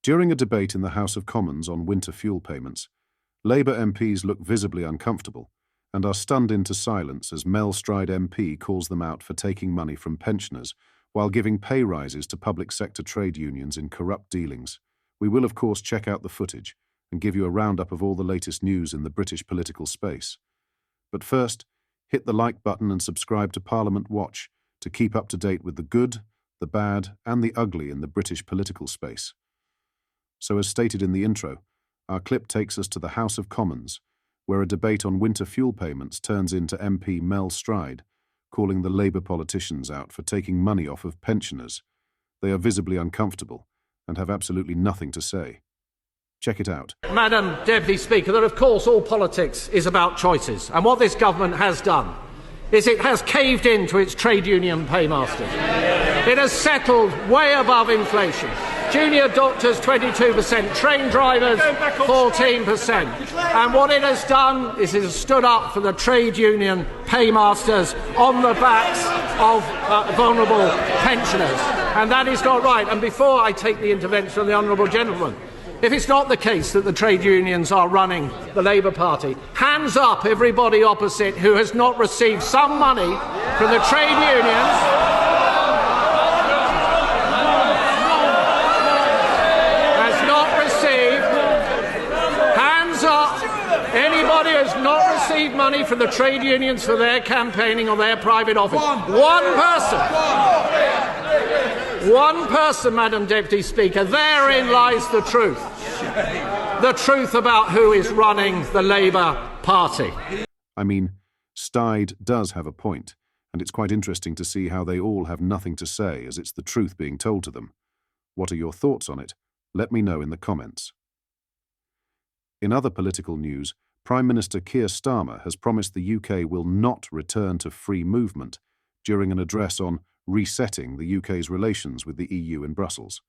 During a debate in the House of Commons on winter fuel payments, Labour MPs look visibly uncomfortable and are stunned into silence as Mel Stride MP calls them out for taking money from pensioners while giving pay rises to public sector trade unions in corrupt dealings. We will, of course, check out the footage and give you a roundup of all the latest news in the British political space. But first, hit the like button and subscribe to Parliament Watch to keep up to date with the good, the bad, and the ugly in the British political space. So, as stated in the intro, our clip takes us to the House of Commons, where a debate on winter fuel payments turns into MP Mel Stride calling the Labour politicians out for taking money off of pensioners. They are visibly uncomfortable and have absolutely nothing to say. Check it out. Madam Deputy Speaker, that of course all politics is about choices, and what this government has done is it has caved in to its trade union paymasters. It has settled way above inflation. Junior doctors 22%, train drivers 14%. And what it has done is it has stood up for the trade union paymasters on the backs of vulnerable pensioners. And that is not right. And before I take the intervention of the honourable gentleman, if it's not the case that the trade unions are running the Labour Party, hands up everybody opposite who has not received some money from the trade unions. Anybody who has not received money from the trade unions for their campaigning or their private office. One person, Madam Deputy Speaker. Therein lies the truth. The truth about who is running the Labour Party. I mean, Stride does have a point, and it's quite interesting to see how they all have nothing to say as it's the truth being told to them. What are your thoughts on it? Let me know in the comments. In other political news, Prime Minister Keir Starmer has promised the UK will not return to free movement during an address on resetting the UK's relations with the EU in Brussels.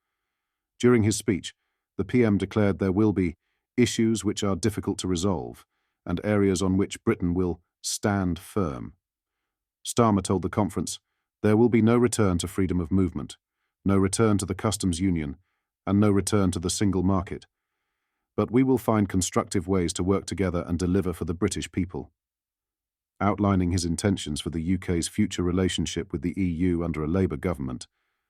During his speech, the PM declared there will be issues which are difficult to resolve and areas on which Britain will stand firm. Starmer told the conference, there will be no return to freedom of movement, no return to the customs union, and no return to the single market. But we will find constructive ways to work together and deliver for the British people. Outlining his intentions for the UK's future relationship with the EU under a Labour government,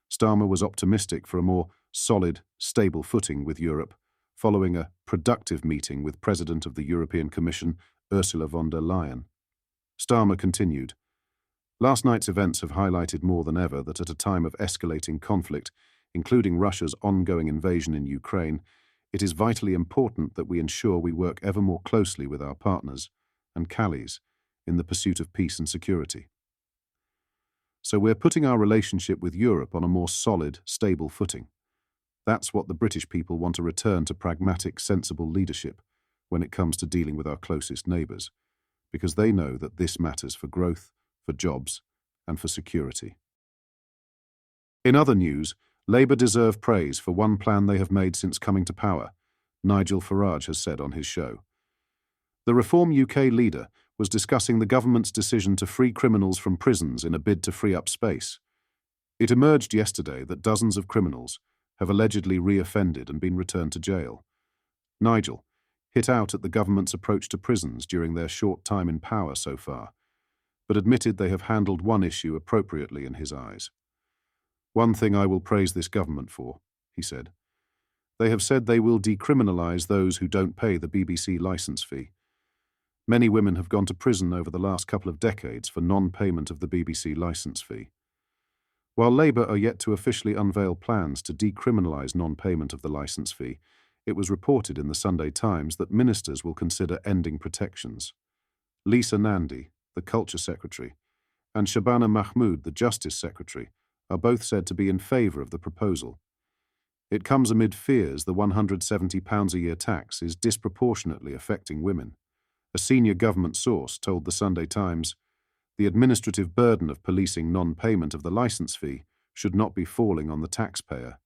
Starmer was optimistic for a more solid, stable footing with Europe, following a productive meeting with President of the European Commission, Ursula von der Leyen. Starmer continued, last night's events have highlighted more than ever that at a time of escalating conflict, including Russia's ongoing invasion in Ukraine, it is vitally important that we ensure we work ever more closely with our partners and Callies in the pursuit of peace and security. So we're putting our relationship with Europe on a more solid, stable footing. That's what the British people want, to return to pragmatic, sensible leadership when it comes to dealing with our closest neighbours, because they know that this matters for growth, for jobs, and for security. In other news, Labour deserve praise for one plan they have made since coming to power, Nigel Farage has said on his show. The Reform UK leader was discussing the government's decision to free criminals from prisons in a bid to free up space. It emerged yesterday that dozens of criminals have allegedly re-offended and been returned to jail. Nigel hit out at the government's approach to prisons during their short time in power so far, but admitted they have handled one issue appropriately in his eyes. One thing I will praise this government for, he said. They have said they will decriminalise those who don't pay the BBC licence fee. Many women have gone to prison over the last couple of decades for non-payment of the BBC licence fee. While Labour are yet to officially unveil plans to decriminalise non-payment of the licence fee, it was reported in the Sunday Times that ministers will consider ending protections. Lisa Nandy, the Culture Secretary, and Shabana Mahmood, the Justice Secretary, are both said to be in favour of the proposal. It comes amid fears the £170 a year tax is disproportionately affecting women. A senior government source told the Sunday Times, the administrative burden of policing non-payment of the licence fee should not be falling on the taxpayer.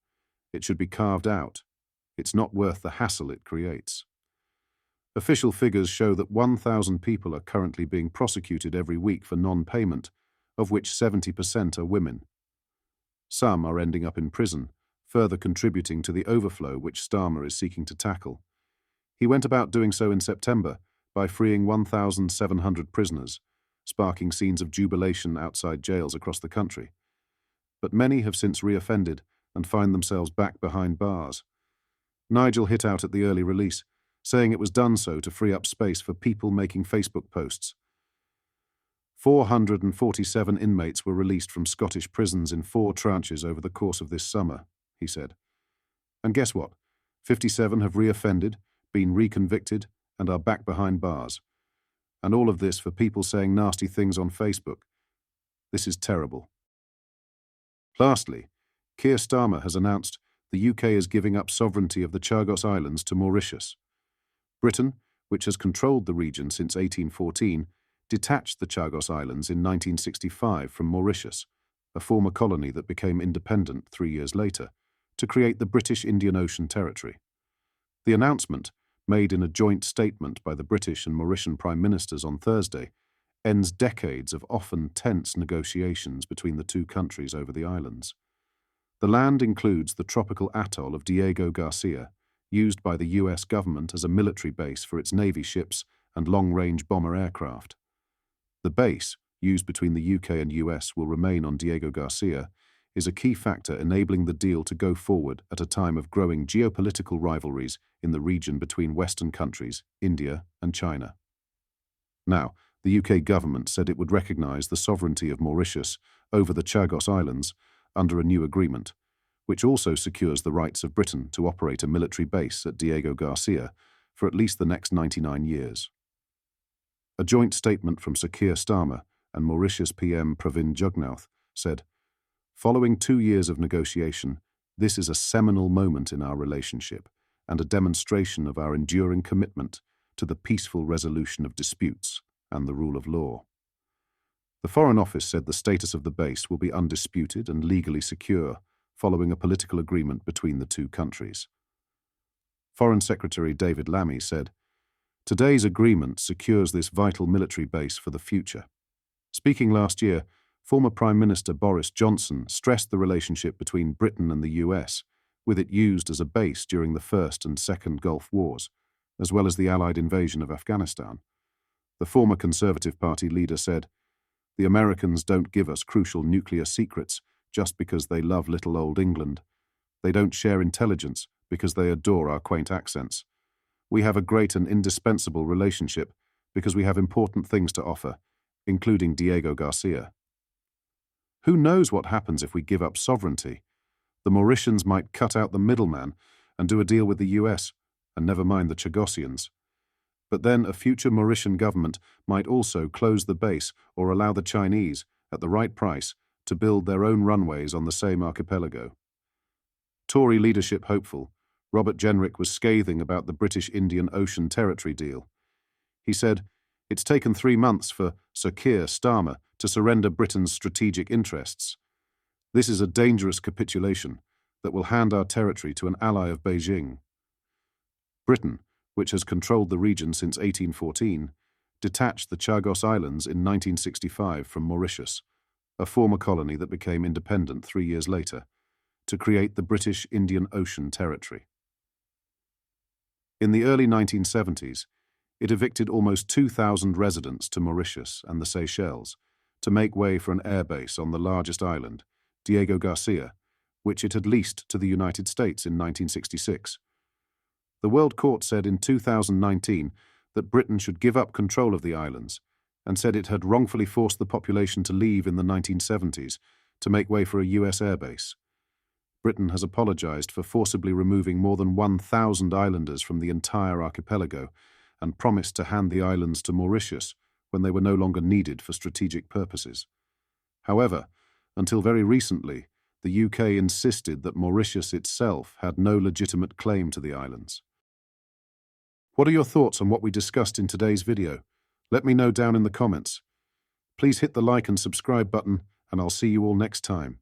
It should be carved out. It's not worth the hassle it creates. Official figures show that 1,000 people are currently being prosecuted every week for non-payment, of which 70% are women. Some are ending up in prison, further contributing to the overflow which Starmer is seeking to tackle. He went about doing so in September by freeing 1,700 prisoners, sparking scenes of jubilation outside jails across the country. But many have since reoffended and find themselves back behind bars. Nigel hit out at the early release, saying it was done so to free up space for people making Facebook posts. 447 inmates were released from Scottish prisons in 4 tranches over the course of this summer, he said. And guess what? 57 have reoffended, been reconvicted, and are back behind bars. And all of this for people saying nasty things on Facebook. This is terrible. Lastly, Keir Starmer has announced the UK is giving up sovereignty of the Chagos Islands to Mauritius. Britain, which has controlled the region since 1814, detached the Chagos Islands in 1965 from Mauritius, a former colony that became independent 3 years later, to create the British Indian Ocean Territory. The announcement, made in a joint statement by the British and Mauritian Prime Ministers on Thursday, ends decades of often tense negotiations between the two countries over the islands. The land includes the tropical atoll of Diego Garcia, used by the US government as a military base for its Navy ships and long-range bomber aircraft. The base, used between the UK and US, will remain on Diego Garcia, is a key factor enabling the deal to go forward at a time of growing geopolitical rivalries in the region between Western countries, India and China. Now, the UK government said it would recognise the sovereignty of Mauritius over the Chagos Islands under a new agreement, which also secures the rights of Britain to operate a military base at Diego Garcia for at least the next 99 years. A joint statement from Sir Keir Starmer and Mauritius PM Pravind Jugnauth said, "Following 2 years of negotiation, this is a seminal moment in our relationship and a demonstration of our enduring commitment to the peaceful resolution of disputes and the rule of law." The Foreign Office said the status of the base will be undisputed and legally secure following a political agreement between the two countries. Foreign Secretary David Lammy said, "Today's agreement secures this vital military base for the future." Speaking last year, former Prime Minister Boris Johnson stressed the relationship between Britain and the US, with it used as a base during the First and Second Gulf Wars, as well as the Allied invasion of Afghanistan. The former Conservative Party leader said, "The Americans don't give us crucial nuclear secrets just because they love little old England. They don't share intelligence because they adore our quaint accents. We have a great and indispensable relationship because we have important things to offer, including Diego Garcia." Who knows what happens if we give up sovereignty? The Mauritians might cut out the middleman and do a deal with the US, and never mind the Chagosians. But then a future Mauritian government might also close the base or allow the Chinese, at the right price, to build their own runways on the same archipelago. Tory leadership hopeful, Robert Jenrick was scathing about the British Indian Ocean Territory deal. He said, "It's taken 3 months for Sir Keir Starmer to surrender Britain's strategic interests. This is a dangerous capitulation that will hand our territory to an ally of Beijing." Britain, which has controlled the region since 1814, detached the Chagos Islands in 1965 from Mauritius, a former colony that became independent 3 years later, to create the British Indian Ocean Territory. In the early 1970s, it evicted almost 2,000 residents to Mauritius and the Seychelles to make way for an airbase on the largest island, Diego Garcia, which it had leased to the United States in 1966. The World Court said in 2019 that Britain should give up control of the islands and said it had wrongfully forced the population to leave in the 1970s to make way for a US airbase. Britain has apologised for forcibly removing more than 1,000 islanders from the entire archipelago and promised to hand the islands to Mauritius when they were no longer needed for strategic purposes. However, until very recently, the UK insisted that Mauritius itself had no legitimate claim to the islands. What are your thoughts on what we discussed in today's video? Let me know down in the comments. Please hit the like and subscribe button, and I'll see you all next time.